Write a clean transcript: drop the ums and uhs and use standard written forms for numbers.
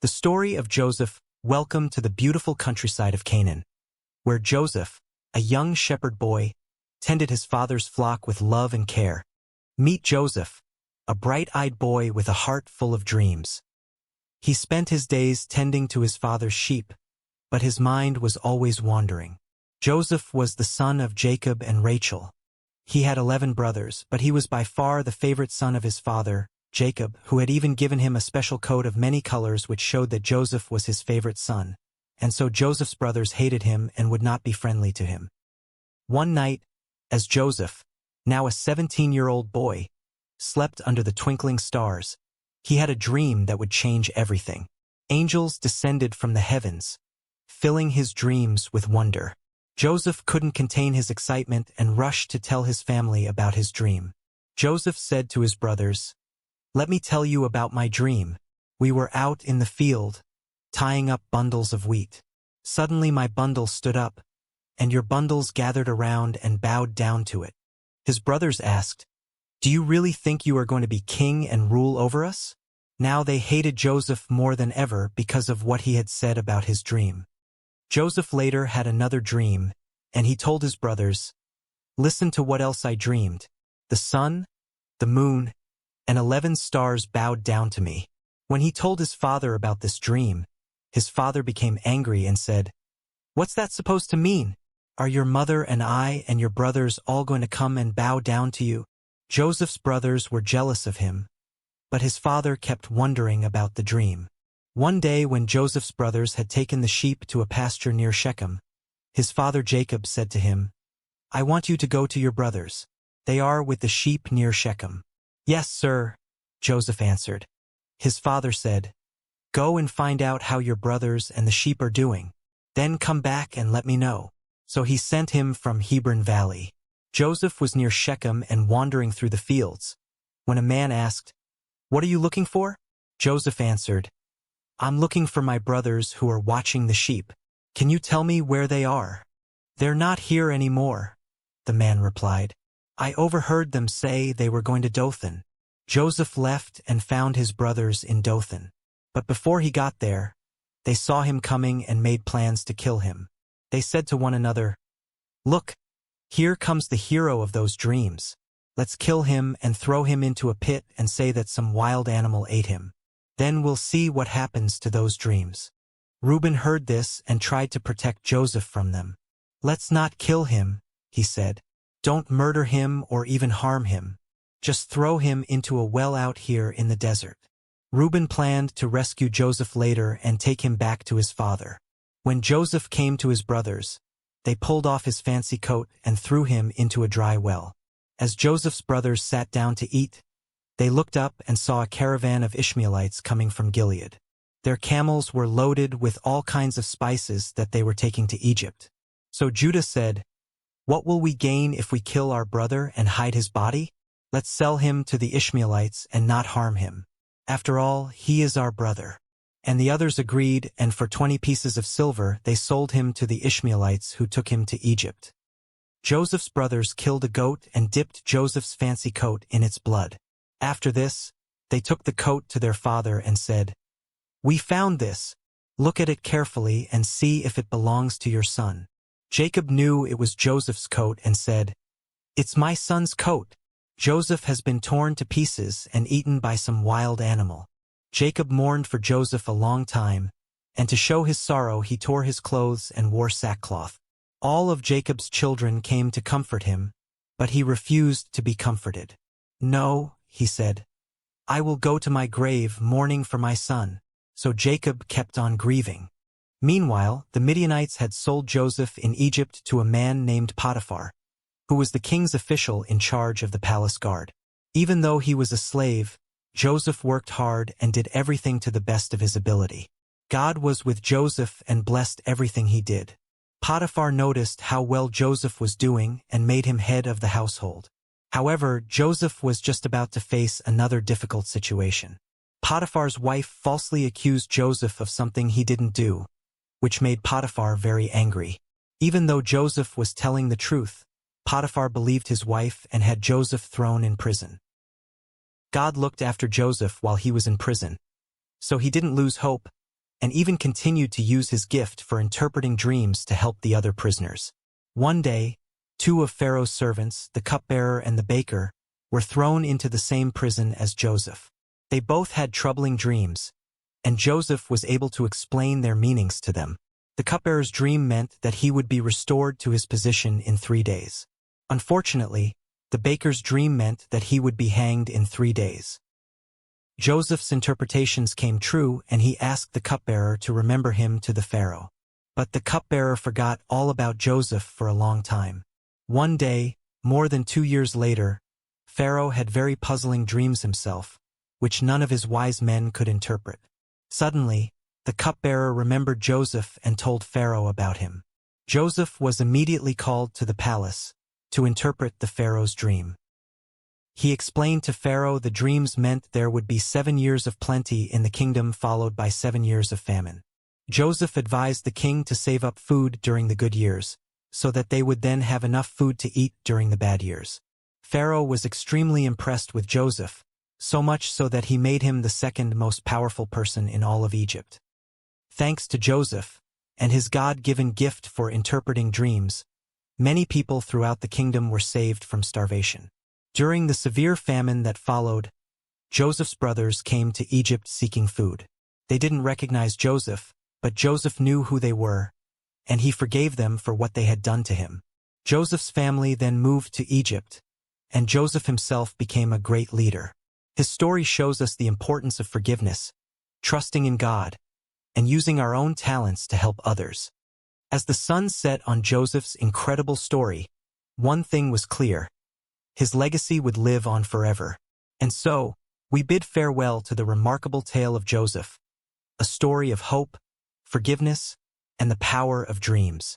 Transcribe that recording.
The story of Joseph. Welcome to the beautiful countryside of Canaan, where Joseph, a young shepherd boy, tended his father's flock with love and care. Meet Joseph, a bright-eyed boy with a heart full of dreams. He spent his days tending to his father's sheep, but his mind was always wandering. Joseph was the son of Jacob and Rachel. He had 11 brothers, but he was by far the favorite son of his father, Jacob, who had even given him a special coat of many colors which showed that Joseph was his favorite son, and so Joseph's brothers hated him and would not be friendly to him. One night, as Joseph, now a 17-year-old boy, slept under the twinkling stars, he had a dream that would change everything. Angels descended from the heavens, filling his dreams with wonder. Joseph couldn't contain his excitement and rushed to tell his family about his dream. Joseph said to his brothers, "Let me tell you about my dream. We were out in the field, tying up bundles of wheat. Suddenly my bundle stood up, and your bundles gathered around and bowed down to it." His brothers asked, "Do you really think you are going to be king and rule over us?" Now they hated Joseph more than ever because of what he had said about his dream. Joseph later had another dream, and he told his brothers, "Listen to what else I dreamed. The sun, the moon, and 11 stars bowed down to me." When he told his father about this dream, his father became angry and said, "What's that supposed to mean? Are your mother and I and your brothers all going to come and bow down to you?" Joseph's brothers were jealous of him, but his father kept wondering about the dream. One day when Joseph's brothers had taken the sheep to a pasture near Shechem, his father Jacob said to him, "I want you to go to your brothers. They are with the sheep near Shechem." "Yes, sir," Joseph answered. His father said, "Go and find out how your brothers and the sheep are doing. Then come back and let me know." So he sent him from Hebron Valley. Joseph was near Shechem and wandering through the fields, when a man asked, "What are you looking for?" Joseph answered, "I'm looking for my brothers who are watching the sheep. Can you tell me where they are?" "They're not here anymore," the man replied. "I overheard them say they were going to Dothan." Joseph left and found his brothers in Dothan. But before he got there, they saw him coming and made plans to kill him. They said to one another, "Look, here comes the hero of those dreams. Let's kill him and throw him into a pit and say that some wild animal ate him. Then we'll see what happens to those dreams." Reuben heard this and tried to protect Joseph from them. "Let's not kill him," he said. "Don't murder him or even harm him. Just throw him into a well out here in the desert." Reuben planned to rescue Joseph later and take him back to his father. When Joseph came to his brothers, they pulled off his fancy coat and threw him into a dry well. As Joseph's brothers sat down to eat, they looked up and saw a caravan of Ishmaelites coming from Gilead. Their camels were loaded with all kinds of spices that they were taking to Egypt. So Judah said, "What will we gain if we kill our brother and hide his body? Let's sell him to the Ishmaelites and not harm him. After all, he is our brother." And the others agreed, and for 20 pieces of silver they sold him to the Ishmaelites who took him to Egypt. Joseph's brothers killed a goat and dipped Joseph's fancy coat in its blood. After this, they took the coat to their father and said, "We found this. Look at it carefully and see if it belongs to your son." Jacob knew it was Joseph's coat and said, "It's my son's coat. Joseph has been torn to pieces and eaten by some wild animal." Jacob mourned for Joseph a long time, and to show his sorrow he tore his clothes and wore sackcloth. All of Jacob's children came to comfort him, but he refused to be comforted. "No," he said, "I will go to my grave mourning for my son." So Jacob kept on grieving. Meanwhile, the Midianites had sold Joseph in Egypt to a man named Potiphar, who was the king's official in charge of the palace guard. Even though he was a slave, Joseph worked hard and did everything to the best of his ability. God was with Joseph and blessed everything he did. Potiphar noticed how well Joseph was doing and made him head of the household. However, Joseph was just about to face another difficult situation. Potiphar's wife falsely accused Joseph of something he didn't do, which made Potiphar very angry. Even though Joseph was telling the truth, Potiphar believed his wife and had Joseph thrown in prison. God looked after Joseph while he was in prison, so he didn't lose hope, and even continued to use his gift for interpreting dreams to help the other prisoners. One day, two of Pharaoh's servants, the cupbearer and the baker, were thrown into the same prison as Joseph. They both had troubling dreams, and Joseph was able to explain their meanings to them. The cupbearer's dream meant that he would be restored to his position in 3 days. Unfortunately, the baker's dream meant that he would be hanged in 3 days. Joseph's interpretations came true, and he asked the cupbearer to remember him to the Pharaoh. But the cupbearer forgot all about Joseph for a long time. One day, more than 2 years later, Pharaoh had very puzzling dreams himself, which none of his wise men could interpret. Suddenly, the cupbearer remembered Joseph and told Pharaoh about him. Joseph was immediately called to the palace to interpret the Pharaoh's dream. He explained to Pharaoh the dreams meant there would be 7 years of plenty in the kingdom followed by 7 years of famine. Joseph advised the king to save up food during the good years, so that they would then have enough food to eat during the bad years. Pharaoh was extremely impressed with Joseph, so much so that he made him the second most powerful person in all of Egypt. Thanks to Joseph, and his God-given gift for interpreting dreams, many people throughout the kingdom were saved from starvation. During the severe famine that followed, Joseph's brothers came to Egypt seeking food. They didn't recognize Joseph, but Joseph knew who they were, and he forgave them for what they had done to him. Joseph's family then moved to Egypt, and Joseph himself became a great leader. His story shows us the importance of forgiveness, trusting in God, and using our own talents to help others. As the sun set on Joseph's incredible story, one thing was clear: his legacy would live on forever. And so, we bid farewell to the remarkable tale of Joseph, a story of hope, forgiveness, and the power of dreams.